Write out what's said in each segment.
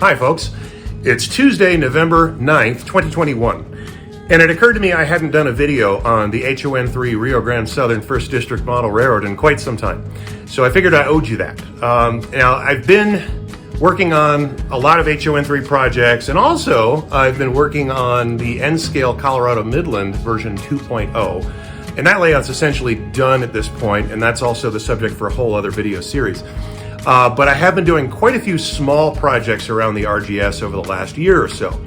Hi folks, it's Tuesday, November 9th, 2021, and it occurred to me I hadn't done a video on the HOn3 Rio Grande Southern 1st District Model Railroad in quite some time, so I figured I owed you that. Now, I've been working on a lot of HOn3 projects, and also I've been working on the N-Scale Colorado Midland version 2.0, and that layout's essentially done at this point, and that's also the subject for a whole other video series. But I have been doing quite a few small projects around the RGS over the last year or so.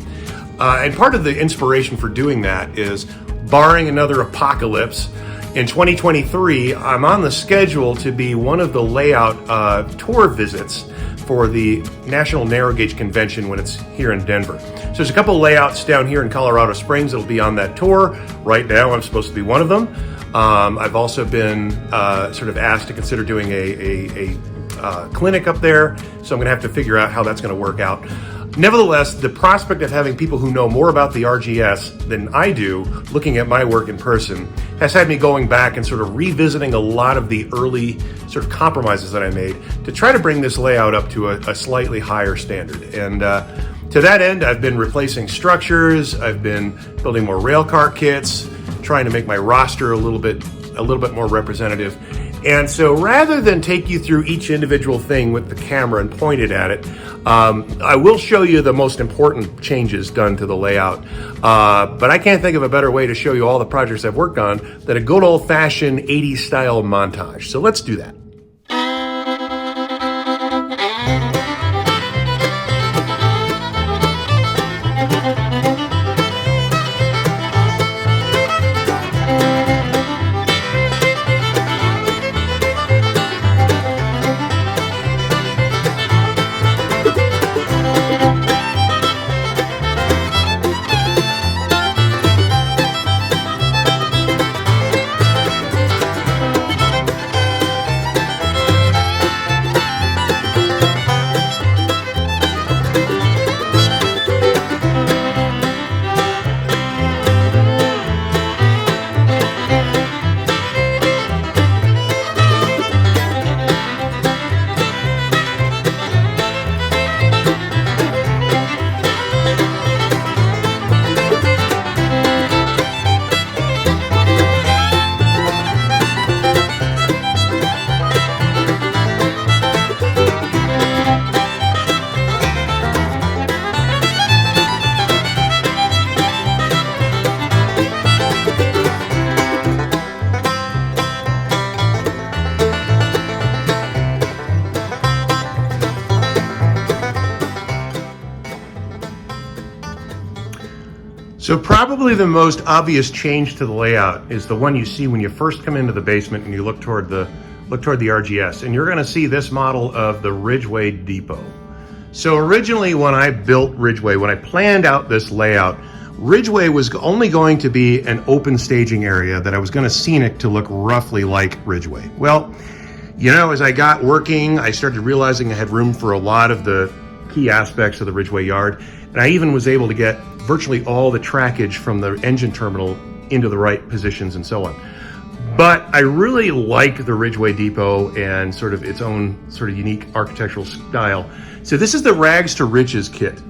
And part of the inspiration for doing that is, barring another apocalypse, in 2023, I'm on the schedule to be one of the layout tour visits for the National Narrow Gauge Convention when it's here in Denver. So there's a couple of layouts down here in Colorado Springs that'll be on that tour. Right now, I'm supposed to be one of them. I've also been sort of asked to consider doing a clinic up there, so I'm going to have to figure out how that's going to work out. Nevertheless, the prospect of having people who know more about the RGS than I do looking at my work in person has had me going back and sort of revisiting a lot of the early sort of compromises that I made to try to bring this layout up to a slightly higher standard. And to that end, I've been replacing structures, I've been building more railcar kits, trying to make my roster a little bit more representative. And so rather than take you through each individual thing with the camera and point it at it, I will show you the most important changes done to the layout. But I can't think of a better way to show you all the projects I've worked on than a good old-fashioned 80s style montage. So let's do that. So probably the most obvious change to the layout is the one you see when you first come into the basement and you look toward the RGS, and you're going to see this model of the Ridgeway Depot. So originally when I built Ridgeway, when I planned out this layout, Ridgeway was only going to be an open staging area that I was going to scenic to look roughly like Ridgeway. Well, you know, as I got working, I started realizing I had room for a lot of the key aspects of the Ridgeway yard, and I even was able to get virtually all the trackage from the engine terminal into the right positions and so on. But I really like the Ridgeway Depot and sort of its own sort of unique architectural style. So this is the Rags to Riches kit.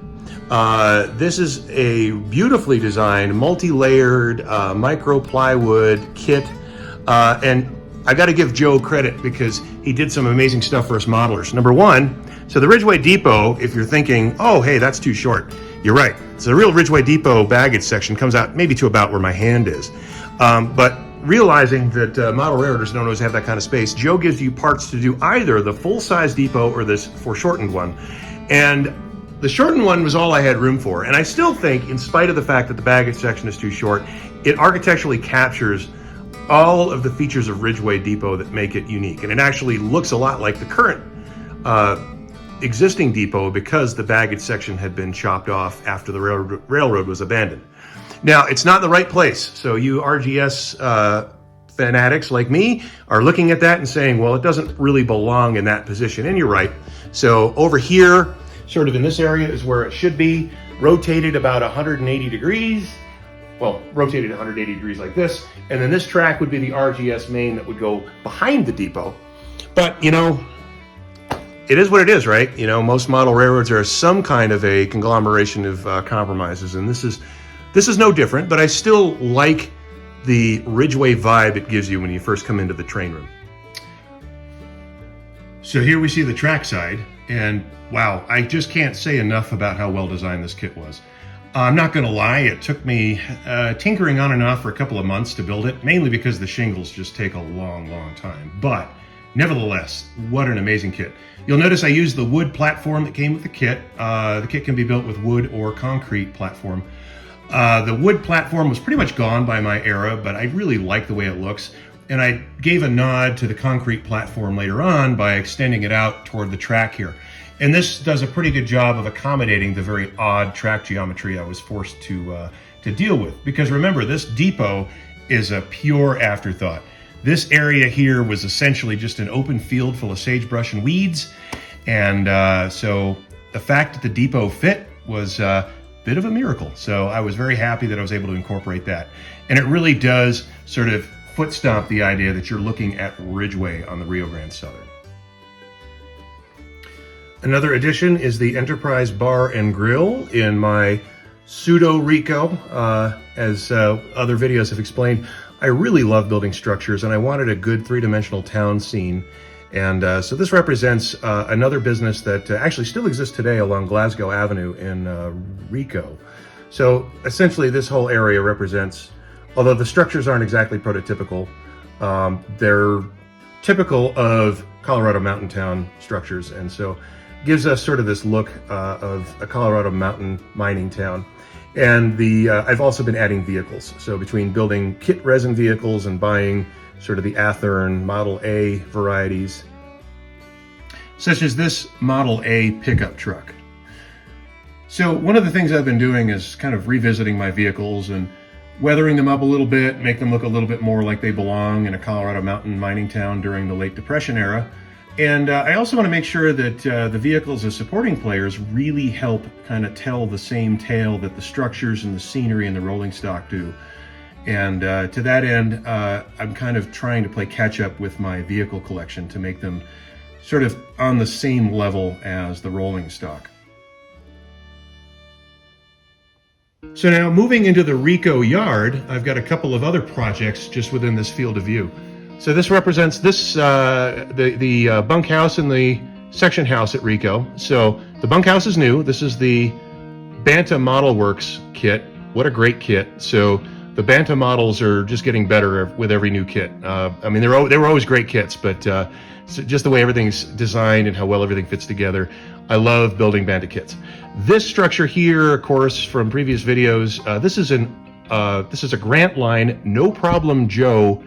This is a beautifully designed, multi-layered micro plywood kit. And I got to give Joe credit because he did some amazing stuff for us modelers. Number one, so the Ridgeway Depot, if you're thinking, oh, hey, that's too short, you're right. So the real Ridgeway Depot baggage section comes out maybe to about where my hand is. But realizing that model railroaders don't always have that kind of space, Joe gives you parts to do either the full-size depot or this foreshortened one. And the shortened one was all I had room for. And I still think, in spite of the fact that the baggage section is too short, it architecturally captures all of the features of Ridgeway Depot that make it unique. And it actually looks a lot like the current existing depot because the baggage section had been chopped off after the railroad was abandoned. Now, it's not in the right place. So you RGS fanatics like me are looking at that and saying, well, it doesn't really belong in that position. And you're right. So over here, sort of in this area is where it should be, rotated about 180 degrees. Well, rotated 180 degrees like this. And then this track would be the RGS main that would go behind the depot. But, you know, it is what it is, right? You know, most model railroads are some kind of a conglomeration of compromises, and this is no different, but I still like the Ridgeway vibe it gives you when you first come into the train room. So here we see the trackside, and wow, I just can't say enough about how well designed this kit was. I'm not gonna lie, it took me tinkering on and off for a couple of months to build it, mainly because the shingles just take a long time. But nevertheless, what an amazing kit. You'll notice I used the wood platform that came with the kit. The kit can be built with wood or concrete platform. The wood platform was pretty much gone by my era, but I really like the way it looks. And I gave a nod to the concrete platform later on by extending it out toward the track here. And this does a pretty good job of accommodating the very odd track geometry I was forced to deal with. Because remember, this depot is a pure afterthought. This area here was essentially just an open field full of sagebrush and weeds. And so the fact that the depot fit was a bit of a miracle. So I was very happy that I was able to incorporate that. And it really does sort of foot stomp the idea that you're looking at Ridgeway on the Rio Grande Southern. Another addition is the Enterprise Bar and Grill in my pseudo Rico. As other videos have explained, I really love building structures, and I wanted a good three-dimensional town scene. And so this represents another business that actually still exists today along Glasgow Avenue in Rico. So essentially this whole area represents, although the structures aren't exactly prototypical, they're typical of Colorado mountain town structures, and so gives us sort of this look of a Colorado mountain mining town. And I've also been adding vehicles. So between building kit resin vehicles and buying sort of the Athearn Model A varieties, such as this Model A pickup truck. So one of the things I've been doing is kind of revisiting my vehicles and weathering them up a little bit, make them look a little bit more like they belong in a Colorado mountain mining town during the late Depression era. And I also want to make sure that the vehicles as supporting players really help kind of tell the same tale that the structures and the scenery and the rolling stock do. And to that end, I'm kind of trying to play catch up with my vehicle collection to make them sort of on the same level as the rolling stock. So now moving into the Rico yard, I've got a couple of other projects just within this field of view. So this represents the bunkhouse and the section house at Rico. So the bunkhouse is new. This is the Banta Model Works kit. What a great kit. So the Banta models are just getting better with every new kit. I mean, they were always great kits, but so just the way everything's designed and how well everything fits together, I love building Banta kits. This structure here, of course, from previous videos, this is a Grant Line, No Problem Joe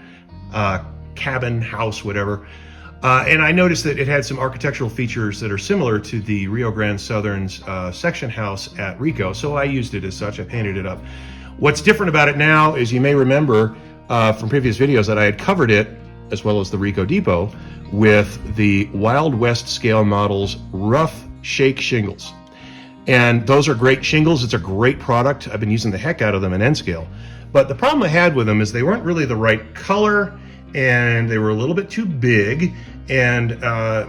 cabin, house, whatever. And I noticed that it had some architectural features that are similar to the Rio Grande Southern's section house at Rico, so I used it as such. I painted it up. What's different about it now is you may remember from previous videos that I had covered it, as well as the Rico Depot, with the Wild West scale models rough shake shingles. And those are great shingles. It's a great product. I've been using the heck out of them in N scale. But the problem I had with them is they weren't really the right color, and they were a little bit too big, and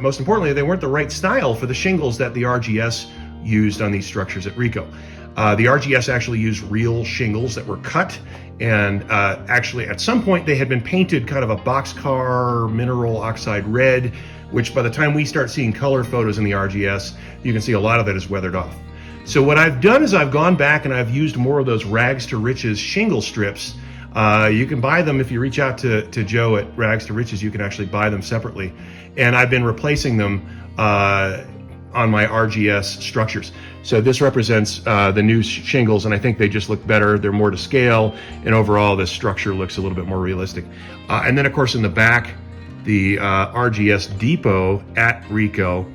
most importantly, they weren't the right style for the shingles that the RGS used on these structures at Rico. The RGS actually used real shingles that were cut, and actually at some point they had been painted kind of a boxcar mineral oxide red, which by the time we start seeing color photos in the RGS, you can see a lot of that is weathered off. So what I've done is I've gone back and I've used more of those Rags to Riches shingle strips. You can buy them if you reach out to Joe at Rags to Riches. You can actually buy them separately, and I've been replacing them on my RGS structures. So this represents the new shingles, and I think they just look better. They're more to scale, and overall this structure looks a little bit more realistic. And then of course in the back, the RGS Depot at Rico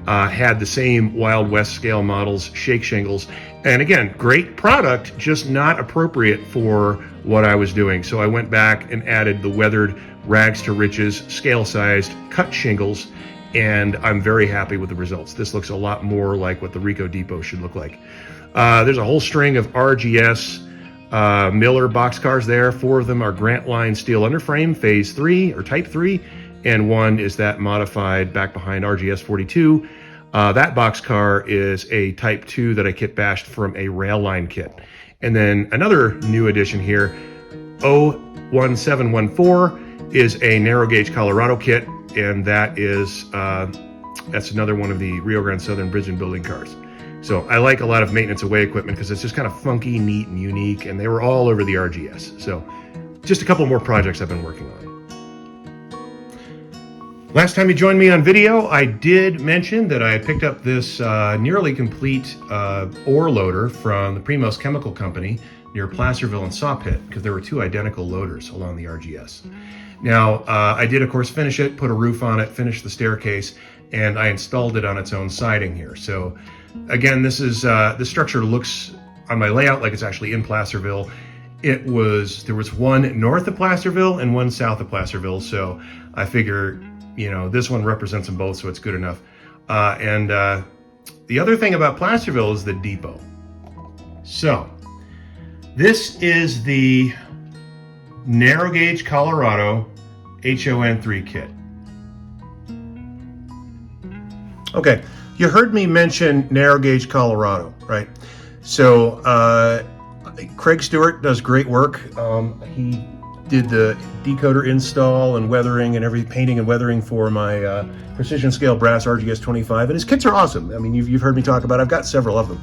had the same Wild West scale models, shake shingles. And again, great product, just not appropriate for what I was doing. So I went back and added the weathered Rags to Riches scale-sized cut shingles, and I'm very happy with the results. This looks a lot more like what the Rico Depot should look like. There's a whole string of RGS Miller boxcars there. 4 of them are Grant Line steel underframe, phase 3 or type 3, and one is that modified back behind RGS 42. That boxcar is a Type 2 that I kit bashed from a Railline kit. And then another new addition here, HOn3 is a narrow gauge Colorado kit, and that is that's another one of the Rio Grande Southern bridge and building cars. So I like a lot of maintenance away equipment because it's just kind of funky, neat, and unique, and they were all over the RGS. So just a couple more projects I've been working on. Last time you joined me on video, I did mention that I picked up this nearly complete ore loader from the Primos Chemical Company near Placerville and Sawpit, because there were two identical loaders along the RGS. Now, I did, of course, finish it, put a roof on it, finish the staircase, and I installed it on its own siding here. So again, this structure looks on my layout like it's actually in Placerville. There was one north of Placerville and one south of Placerville, so I figure, you know, this one represents them both, so it's good enough. The other thing about Placerville is the depot. So this is the narrow gauge Colorado HOn3 kit. Okay, you heard me mention narrow gauge Colorado, right? So Craig Stewart does great work. He did the decoder install and weathering and painting and weathering for my precision scale brass RGS 25, and his kits are awesome. I mean, you've heard me talk about it. I've got several of them.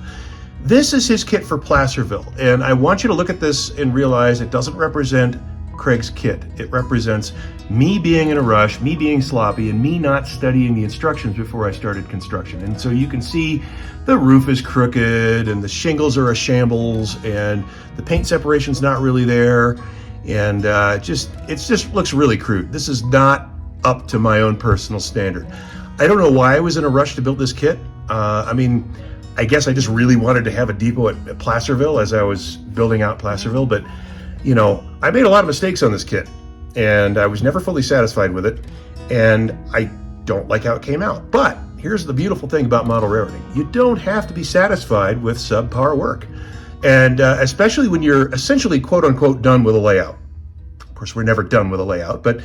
This is his kit for Placerville, and I want you to look at this and realize it doesn't represent Craig's kit. It represents me being in a rush, me being sloppy, and me not studying the instructions before I started construction. And so you can see the roof is crooked and the shingles are a shambles and the paint separation's not really there, and it just looks really crude. This is not up to my own personal standard. I don't know why I was in a rush to build this kit. I mean, I guess I just really wanted to have a depot at Placerville as I was building out Placerville, but you know, I made a lot of mistakes on this kit, and I was never fully satisfied with it, and I don't like how it came out. But here's the beautiful thing about model railroading. You don't have to be satisfied with subpar work, and especially when you're essentially quote-unquote done with a layout. Of course, we're never done with a layout, but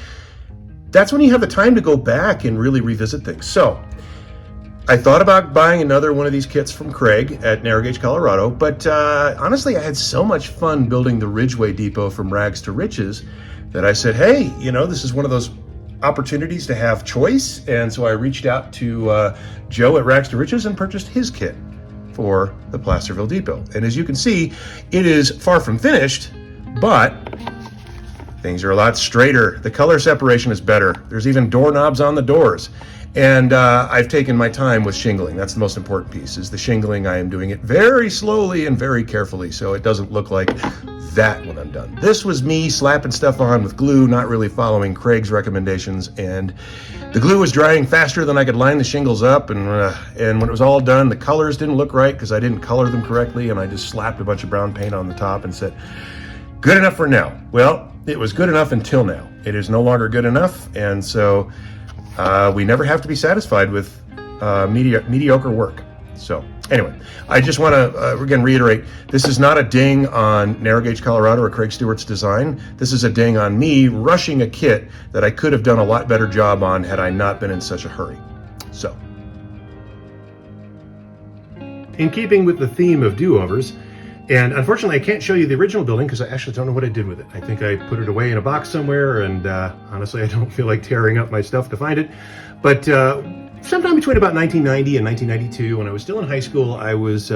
that's when you have the time to go back and really revisit things. So I thought about buying another one of these kits from Craig at Narrow Gauge Colorado, but honestly, I had so much fun building the Ridgeway Depot from rags to riches that I said, hey, you know, this is one of those opportunities to have choice. And so I reached out to Joe at Rags to Riches and purchased his kit for the Placerville Depot. And as you can see, it is far from finished, but things are a lot straighter. The color separation is better. There's even doorknobs on the doors. And I've taken my time with shingling. That's the most important piece, is the shingling. I am doing it very slowly and very carefully, so it doesn't look like that when I'm done. This was me slapping stuff on with glue, not really following Craig's recommendations, and the glue was drying faster than I could line the shingles up, and when it was all done, the colors didn't look right because I didn't color them correctly, and I just slapped a bunch of brown paint on the top and said, good enough for now. Well, it was good enough until now. It is no longer good enough, and so we never have to be satisfied with mediocre work. So anyway, I just want to again reiterate, this is not a ding on Narrow Gauge Colorado or Craig Stewart's design. This is a ding on me rushing a kit that I could have done a lot better job on had I not been in such a hurry. So, in keeping with the theme of do-overs, and unfortunately I can't show you the original building because I actually don't know what I did with it. I think I put it away in a box somewhere, and honestly I don't feel like tearing up my stuff to find it. But sometime between about 1990 and 1992, when I was still in high school, I was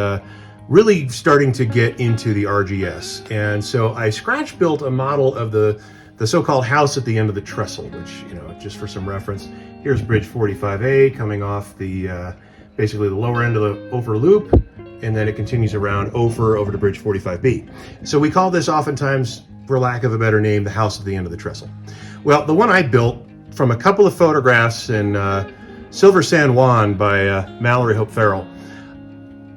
really starting to get into the RGS. And so I scratch built a model of the so-called house at the end of the trestle, which, you know, just for some reference, here's bridge 45A coming off the basically the lower end of the Ophir loop, and then it continues around Ophir over to bridge 45B. So we call this oftentimes, for lack of a better name, the house at the end of the trestle. Well, the one I built from a couple of photographs in Silver San Juan by Mallory Hope Farrell,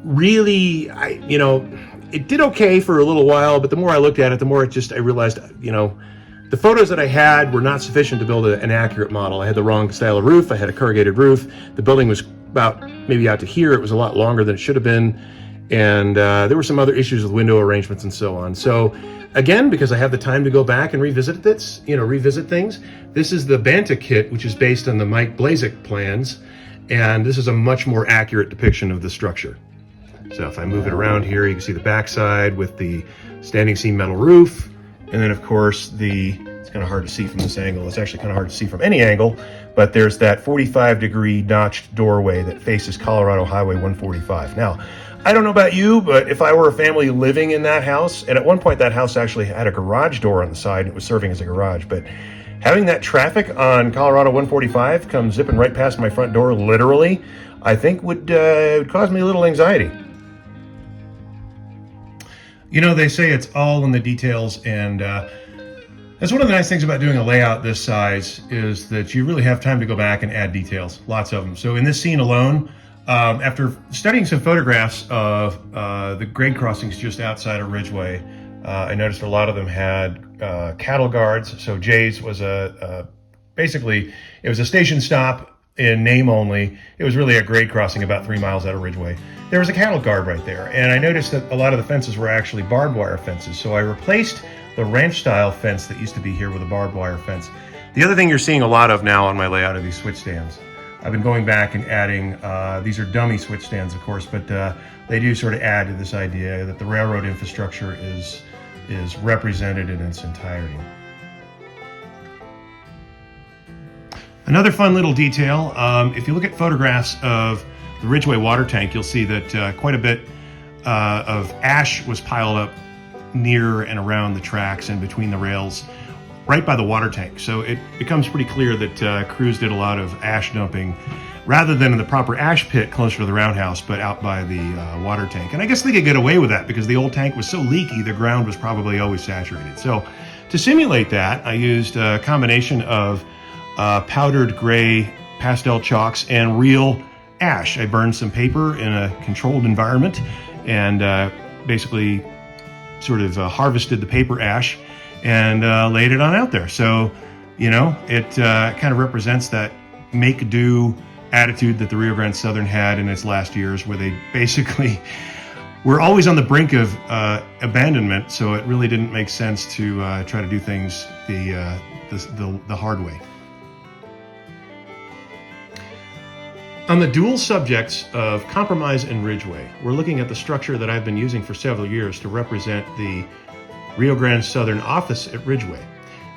really, it did okay for a little while, but the more I looked at it, the more I realized, the photos that I had were not sufficient to build an accurate model. I had the wrong style of roof. I had a corrugated roof. The building was about maybe out to here. It was a lot longer than it should have been. And there were some other issues with window arrangements and so on. So again, because I have the time to go back and revisit this, revisit things, this is the Banta kit, which is based on the Mike Blazek plans. And this is a much more accurate depiction of the structure. So if I move it around here, you can see the backside with the standing seam metal roof. And then of course it's kind of hard to see from this angle. It's actually kind of hard to see from any angle, but there's that 45-degree notched doorway that faces Colorado Highway 145. Now, I don't know about you, but if I were a family living in that house, and at one point that house actually had a garage door on the side, and it was serving as a garage, but having that traffic on Colorado 145 come zipping right past my front door, literally, I think would cause me a little anxiety. They say it's all in the details, and that's one of the nice things about doing a layout this size, is that you really have time to go back and add details, lots of them. So in this scene alone, after studying some photographs of the grade crossings just outside of Ridgeway, I noticed a lot of them had cattle guards. So Jay's was basically, it was a station stop in name only. It was really a grade crossing about 3 miles out of Ridgeway. There was a cattle guard right there. And I noticed that a lot of the fences were actually barbed wire fences. So I replaced the ranch style fence that used to be here with a barbed wire fence. The other thing you're seeing a lot of now on my layout are these switch stands. I've been going back and adding, these are dummy switch stands, of course, but they do sort of add to this idea that the railroad infrastructure is represented in its entirety. Another fun little detail, if you look at photographs of the Ridgeway water tank, you'll see that quite a bit of ash was piled up near and around the tracks and between the rails, right by the water tank. So it becomes pretty clear that crews did a lot of ash dumping rather than in the proper ash pit closer to the roundhouse, but out by the water tank. And I guess they could get away with that because the old tank was so leaky, the ground was probably always saturated. So to simulate that, I used a combination of powdered gray pastel chalks and real ash. I burned some paper in a controlled environment and basically sort of harvested the paper ash and laid it on out there. So, it kind of represents that make-do attitude that the Rio Grande Southern had in its last years, where they basically were always on the brink of abandonment, so it really didn't make sense to try to do things the hard way. On the dual subjects of compromise and Ridgeway, we're looking at the structure that I've been using for several years to represent the Rio Grande Southern office at Ridgeway.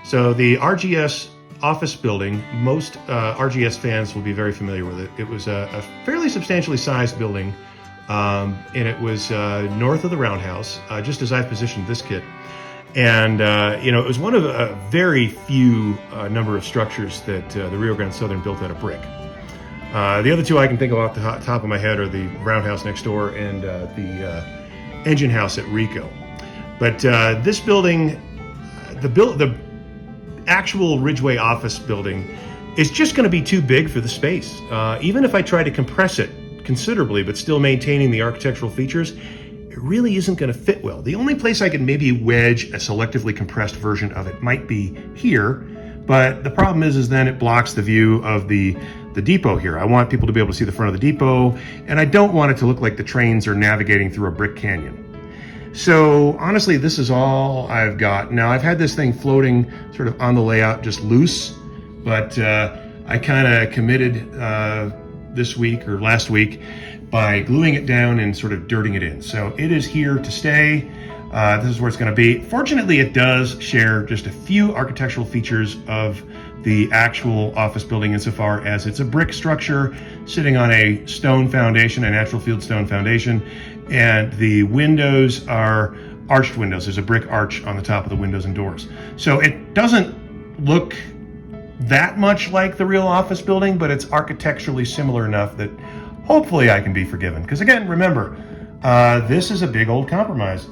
So the RGS office building, most RGS fans will be very familiar with it. It was a fairly substantially sized building, and it was north of the roundhouse, just as I've positioned this kit. And, it was one of a very few number of structures that the Rio Grande Southern built out of brick. The other two I can think of off the top of my head are the roundhouse next door and the engine house at Rico. But this building, the actual Ridgeway office building is just going to be too big for the space. Even if I try to compress it considerably, but still maintaining the architectural features, it really isn't going to fit well. The only place I could maybe wedge a selectively compressed version of it might be here, but the problem is then it blocks the view of the depot here. I want people to be able to see the front of the depot, and I don't want it to look like the trains are navigating through a brick canyon. So honestly, this is all I've got. Now, I've had this thing floating sort of on the layout just loose, but I kind of committed this week or last week by gluing it down and sort of dirting it in. So it is here to stay. This is where it's going to be. Fortunately, it does share just a few architectural features of the actual office building insofar as it's a brick structure sitting on a stone foundation, a natural field stone foundation, and the windows are arched windows. There's a brick arch on the top of the windows and doors. So it doesn't look that much like the real office building, but it's architecturally similar enough that hopefully I can be forgiven. Because again, remember, this is a big old compromise.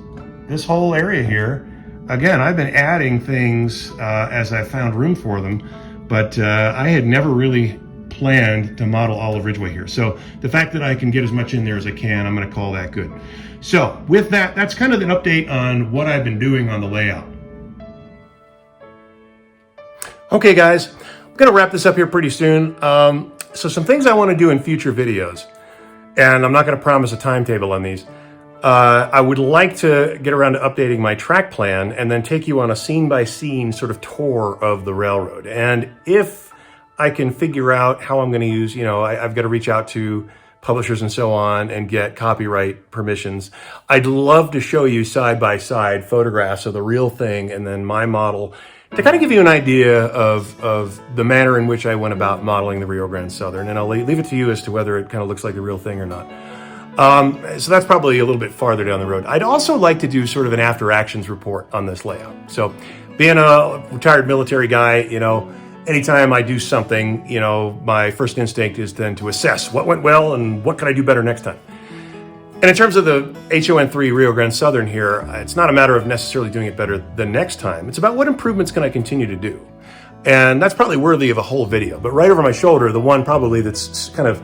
This whole area here, again, I've been adding things as I found room for them, but I had never really planned to model all of Ridgeway here. So the fact that I can get as much in there as I can, I'm going to call that good. So with that, that's kind of an update on what I've been doing on the layout. Okay, guys, I'm going to wrap this up here pretty soon. So some things I want to do in future videos, and I'm not going to promise a timetable on these. I would like to get around to updating my track plan and then take you on a scene-by-scene sort of tour of the railroad. And if I can figure out how I'm going to use, I've got to reach out to publishers and so on and get copyright permissions. I'd love to show you side-by-side photographs of the real thing and then my model to kind of give you an idea of the manner in which I went about modeling the Rio Grande Southern. And I'll leave it to you as to whether it kind of looks like the real thing or not. So that's probably a little bit farther down the road. I'd also like to do sort of an after actions report on this layout. So being a retired military guy, anytime I do something, my first instinct is then to assess what went well and what can I do better next time. And in terms of the HOn3 Rio Grande Southern here, it's not a matter of necessarily doing it better the next time. It's about what improvements can I continue to do. And that's probably worthy of a whole video. But right over my shoulder, the one probably that's kind of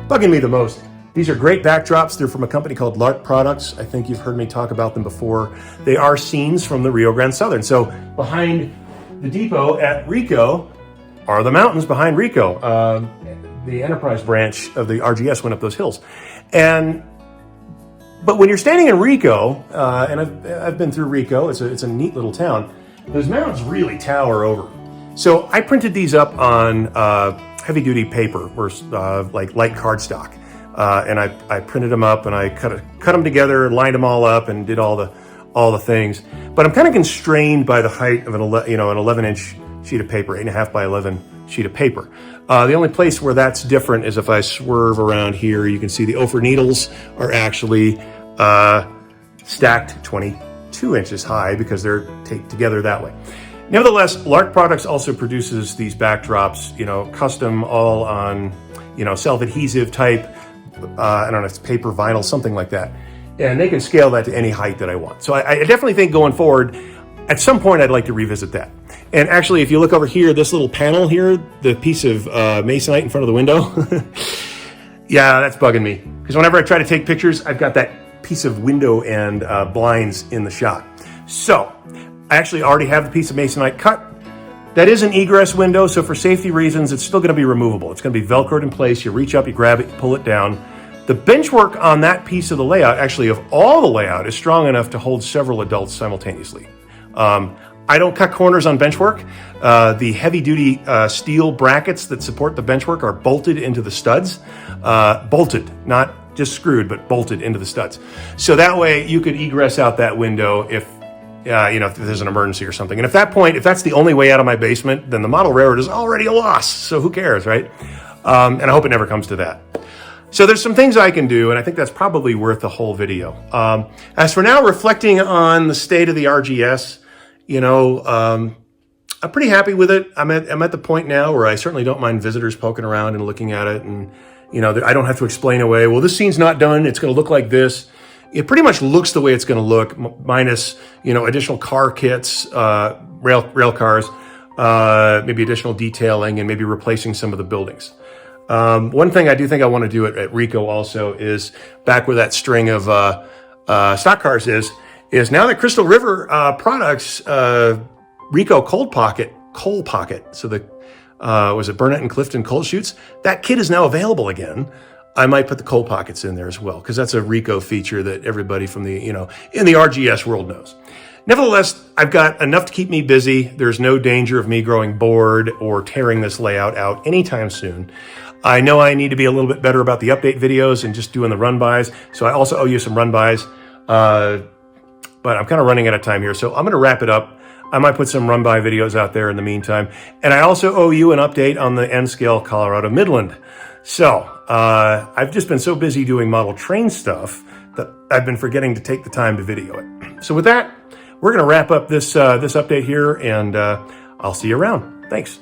bugging me the most. These are great backdrops. They're from a company called Lark Products. I think you've heard me talk about them before. They are scenes from the Rio Grande Southern. So behind the depot at Rico are the mountains behind Rico. The Enterprise branch of the RGS went up those hills. But when you're standing in Rico, and I've been through Rico, it's a neat little town, those mountains really tower over. So I printed these up on heavy duty paper, or like light cardstock. And I printed them up and I cut them together, lined them all up, and did all the things. But I'm kind of constrained by the height of an 11-inch sheet of paper, 8.5 by 11 sheet of paper. The only place where that's different is if I swerve around here. You can see the Ophir needles are actually stacked 22 inches high because they're taped together that way. Nevertheless, Lark Products also produces these backdrops, custom, all on, self-adhesive type. I don't know if it's paper, vinyl, something like that. And they can scale that to any height that I want. So I definitely think going forward, at some point, I'd like to revisit that. And actually, if you look over here, this little panel here, the piece of masonite in front of the window, yeah, that's bugging me. Because whenever I try to take pictures, I've got that piece of window and blinds in the shot. So I actually already have the piece of masonite cut. That is an egress window, so for safety reasons, it's still going to be removable. It's going to be Velcroed in place. You reach up, you grab it, you pull it down. The benchwork on that piece of the layout, actually of all the layout, is strong enough to hold several adults simultaneously. I don't cut corners on benchwork. The heavy-duty steel brackets that support the benchwork are bolted into the studs. Bolted, not just screwed, but bolted into the studs. So that way you could egress out that window if there's an emergency or something. And if that's the only way out of my basement, then the model railroad is already a loss. So who cares, right? And I hope it never comes to that. So there's some things I can do, and I think that's probably worth a whole video. As for now, reflecting on the state of the RGS, I'm pretty happy with it. I'm at the point now where I certainly don't mind visitors poking around and looking at it. And, I don't have to explain away, well, this scene's not done. It's going to look like this. It pretty much looks the way it's going to look, minus, additional car kits, rail cars, maybe additional detailing, and maybe replacing some of the buildings. One thing I do think I want to do at Rico also is back where that string of stock cars is now that Crystal River Products Rico coal pocket. So the was it Burnett and Clifton coal chutes? That kit is now available again. I might put the coal pockets in there as well, because that's a Rico feature that everybody from the, in the RGS world knows. Nevertheless, I've got enough to keep me busy. There's no danger of me growing bored or tearing this layout out anytime soon. I know I need to be a little bit better about the update videos and just doing the run-bys, so I also owe you some run-bys. But I'm kind of running out of time here, so I'm going to wrap it up. I might put some run-by videos out there in the meantime. And I also owe you an update on the N-scale Colorado Midland. So I've just been so busy doing model train stuff that I've been forgetting to take the time to video it. So with that, we're going to wrap up this update here, and I'll see you around. Thanks.